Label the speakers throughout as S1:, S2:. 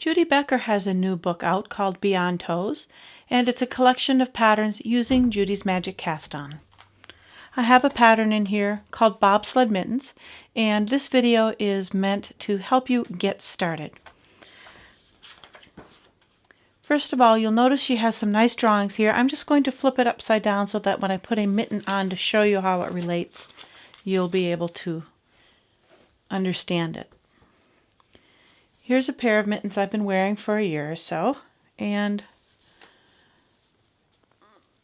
S1: Judy Becker has a new book out called Beyond Toes, and it's a collection of patterns using Judy's Magic Cast On. I have a pattern in here called Bobsled Mittens, and this video is meant to help you get started. First of all, you'll notice she has some nice drawings here. I'm just going to flip it upside down so that when I put a mitten on to show you how it relates, you'll be able to understand it. Here's a pair of mittens I've been wearing for a year or so, and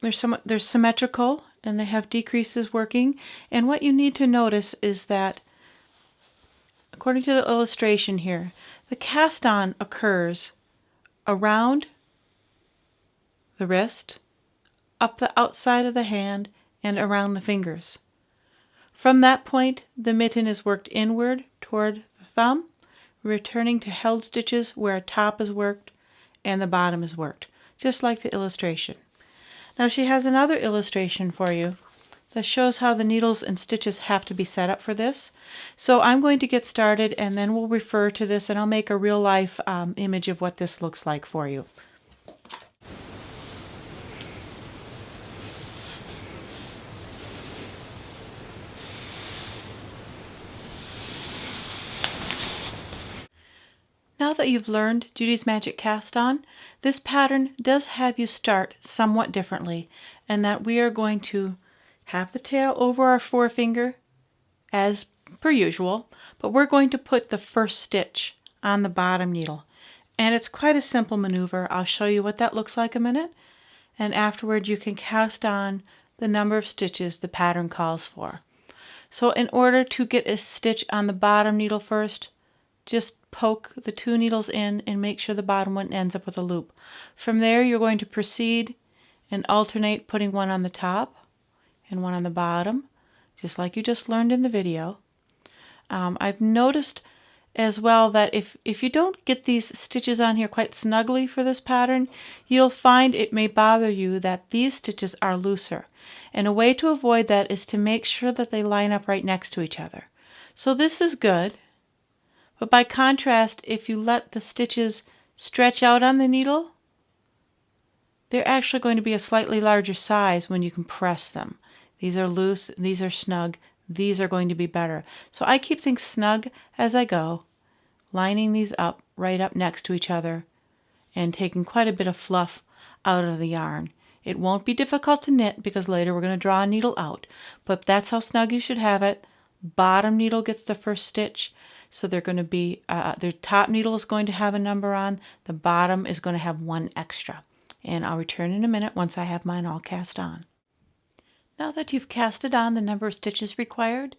S1: they're symmetrical and they have decreases working. And what you need to notice is that, according to the illustration here, the cast on occurs around the wrist, up the outside of the hand, and around the fingers. From that point, the mitten is worked inward toward the thumb, returning to held stitches where a top is worked and the bottom is worked, just like the illustration. Now she has another illustration for you that shows how the needles and stitches have to be set up for this. So I'm going to get started and then we'll refer to this and I'll make a real life image of what this looks like for you. Now that you've learned Judy's Magic Cast On, this pattern does have you start somewhat differently, and that we are going to have the tail over our forefinger as per usual, but we're going to put the first stitch on the bottom needle. And it's quite a simple maneuver. I'll show you what that looks like a minute, and afterward you can cast on the number of stitches the pattern calls for. So in order to get a stitch on the bottom needle first, just poke the two needles in and make sure the bottom one ends up with a loop. From there you're going to proceed and alternate putting one on the top and one on the bottom, just like you just learned in the video. I've noticed as well that if you don't get these stitches on here quite snugly for this pattern, you'll find it may bother you that these stitches are looser. And a way to avoid that is to make sure that they line up right next to each other. So this is good. But by contrast, if you let the stitches stretch out on the needle, they're actually going to be a slightly larger size when you compress them. These are loose, these are snug, these are going to be better. So I keep things snug as I go, lining these up right up next to each other and taking quite a bit of fluff out of the yarn. It won't be difficult to knit because later we're going to draw a needle out, but that's how snug you should have it. Bottom needle gets the first stitch. So they're going to be, their top needle is going to have a number on, the bottom is going to have one extra. And I'll return in a minute once I have mine all cast on. Now that you've casted on the number of stitches required,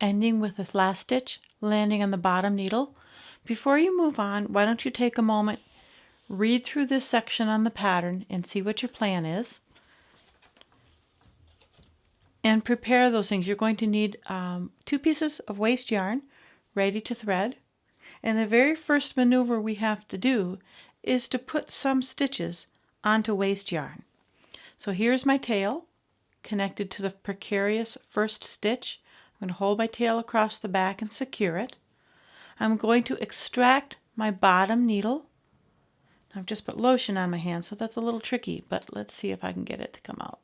S1: ending with the last stitch landing on the bottom needle, before you move on, why don't you take a moment, read through this section on the pattern and see what your plan is. And prepare those things. You're going to need 2 pieces of waste yarn, ready to thread, and the very first maneuver we have to do is to put some stitches onto waste yarn. So here's my tail connected to the precarious first stitch. I'm going to hold my tail across the back and secure it. I'm going to extract my bottom needle. I've just put lotion on my hand, so that's a little tricky, but let's see if I can get it to come out.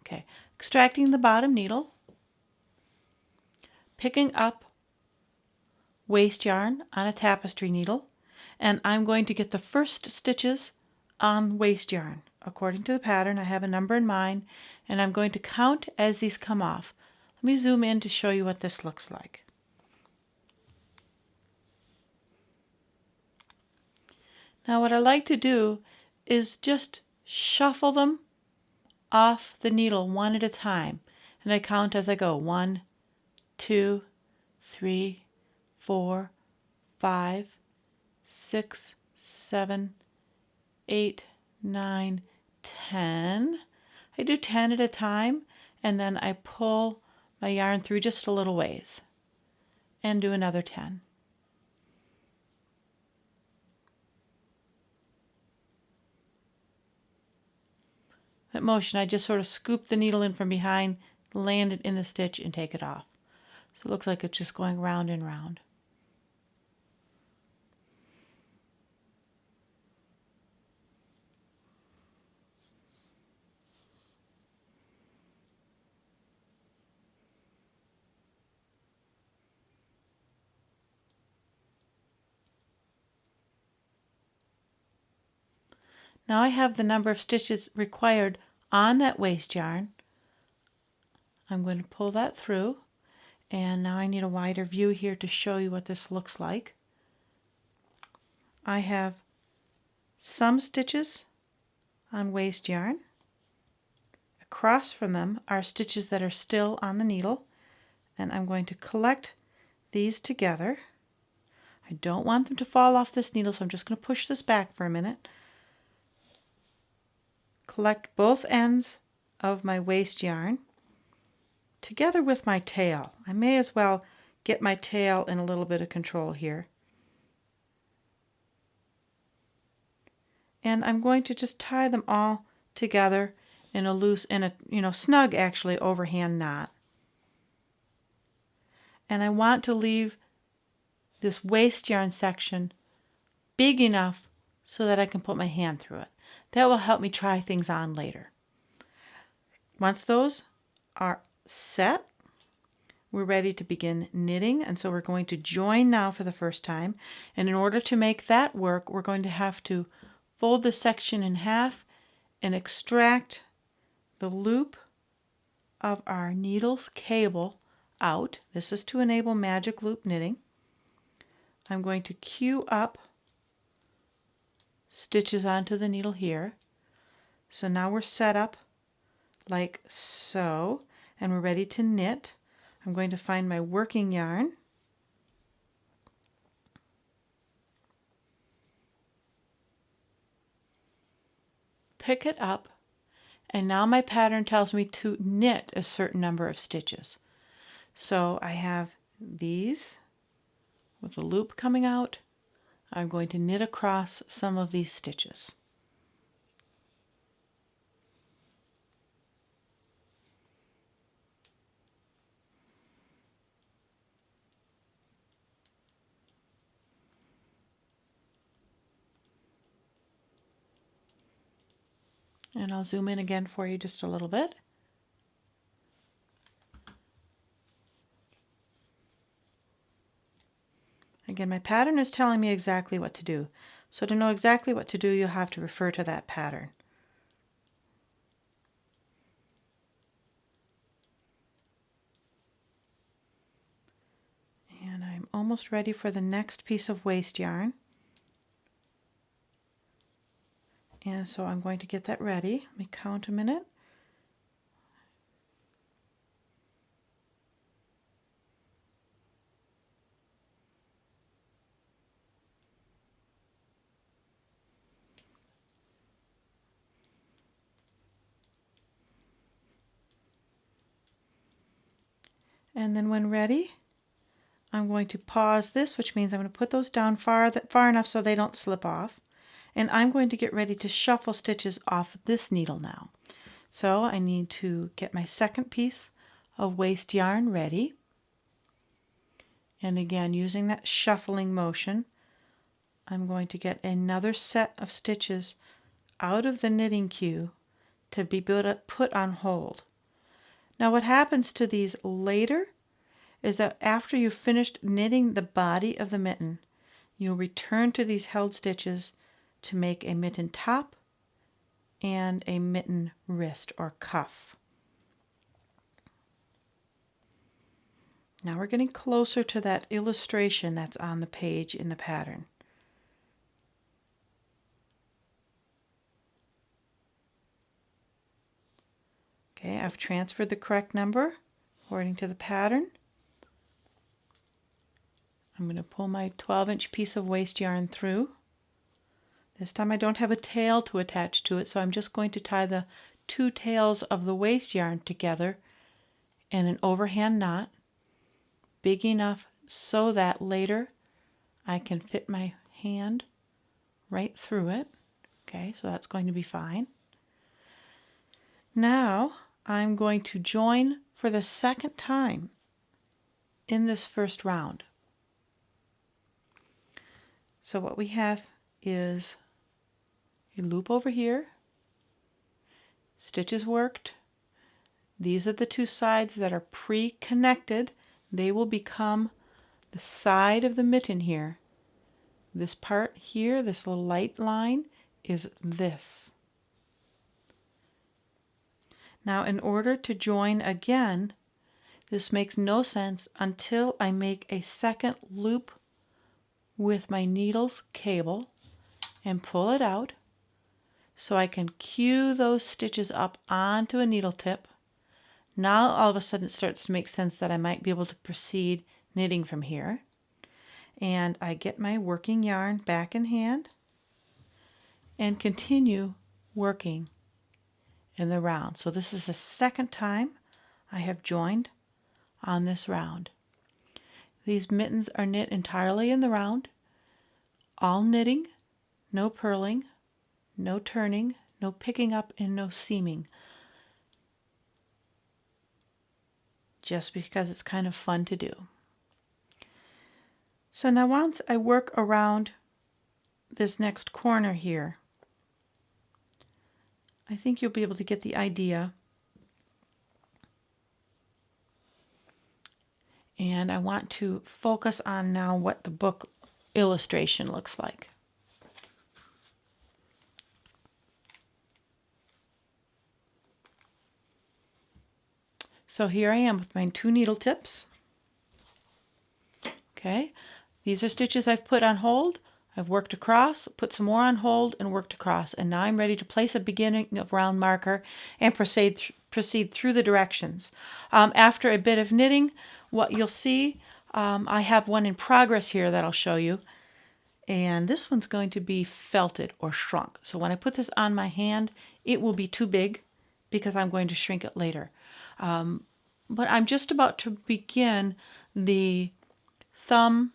S1: Okay, extracting the bottom needle, picking up waste yarn on a tapestry needle, and I'm going to get the first stitches on waste yarn. According to the pattern, I have a number in mind, and I'm going to count as these come off. Let me zoom in to show you what this looks like. Now what I like to do is just shuffle them off the needle one at a time, and I count as I go. 1, 2, 3, 4, 5, 6, 7, 8, 9, 10. I do 10 at a time, and then I pull my yarn through just a little ways and do another 10. That motion, I just sort of scoop the needle in from behind, land it in the stitch, and take it off. So it looks like it's just going round and round. Now I have the number of stitches required on that waste yarn. I'm going to pull that through, and now I need a wider view here to show you what this looks like. I have some stitches on waste yarn. Across from them are stitches that are still on the needle, and I'm going to collect these together. I don't want them to fall off this needle, so I'm just going to push this back for a minute. Collect both ends of my waste yarn together with my tail. I may as well get my tail in a little bit of control here. And I'm going to just tie them all together in a loose, snug actually overhand knot. And I want to leave this waste yarn section big enough so that I can put my hand through it. That will help me try things on later. Once those are set, we're ready to begin knitting, and so we're going to join now for the first time. And in order to make that work, we're going to have to fold the section in half and extract the loop of our needle's cable out. This is to enable magic loop knitting. I'm going to queue up stitches onto the needle here. So now we're set up like so, and we're ready to knit. I'm going to find my working yarn. Pick it up, and now my pattern tells me to knit a certain number of stitches. So I have these with a loop coming out. I'm going to knit across some of these stitches. And I'll zoom in again for you just a little bit. Again, my pattern is telling me exactly what to do. So to know exactly what to do, you'll have to refer to that pattern. And I'm almost ready for the next piece of waste yarn. And so I'm going to get that ready. Let me count a minute. And then when ready, I'm going to pause this, which means I'm going to put those down far enough so they don't slip off. And I'm going to get ready to shuffle stitches off this needle now. So I need to get my second piece of waste yarn ready. And again, using that shuffling motion, I'm going to get another set of stitches out of the knitting queue to be put on hold. Now what happens to these later is that after you've finished knitting the body of the mitten, you'll return to these held stitches to make a mitten top and a mitten wrist or cuff. Now we're getting closer to that illustration that's on the page in the pattern. Okay, I've transferred the correct number according to the pattern. I'm going to pull my 12-inch piece of waste yarn through. This time I don't have a tail to attach to it, so I'm just going to tie the two tails of the waste yarn together in an overhand knot, big enough so that later I can fit my hand right through it. Okay, so that's going to be fine. Now I'm going to join for the second time in this first round. So what we have is a loop over here, stitches worked. These are the two sides that are pre-connected. They will become the side of the mitten here. This part here, this little light line, is this. Now, in order to join again, this makes no sense until I make a second loop with my needle's cable and pull it out so I can cue those stitches up onto a needle tip. Now all of a sudden it starts to make sense that I might be able to proceed knitting from here. And I get my working yarn back in hand and continue working in the round. So this is the second time I have joined on this round. These mittens are knit entirely in the round, all knitting, no purling, no turning, no picking up, and no seaming. Just because it's kind of fun to do. So now once I work around this next corner here, I think you'll be able to get the idea. And I want to focus on now what the book illustration looks like. So here I am with my 2 needle tips. Okay, these are stitches I've put on hold. I've worked across, put some more on hold, and worked across. And now I'm ready to place a beginning of round marker and proceed through the directions. After a bit of knitting, what you'll see, I have one in progress here that I'll show you. And this one's going to be felted or shrunk. So when I put this on my hand, it will be too big because I'm going to shrink it later. But I'm just about to begin the thumb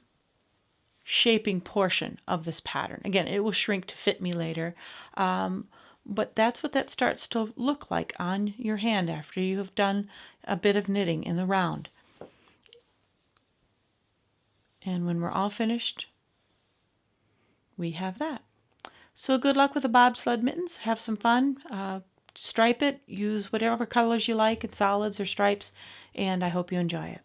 S1: shaping portion of this pattern. Again, it will shrink to fit me later, but that's what that starts to look like on your hand after you have done a bit of knitting in the round. And when we're all finished, we have that. So good luck with the bobsled mittens. Have some fun. Stripe it. Use whatever colors you like in solids or stripes, and I hope you enjoy it.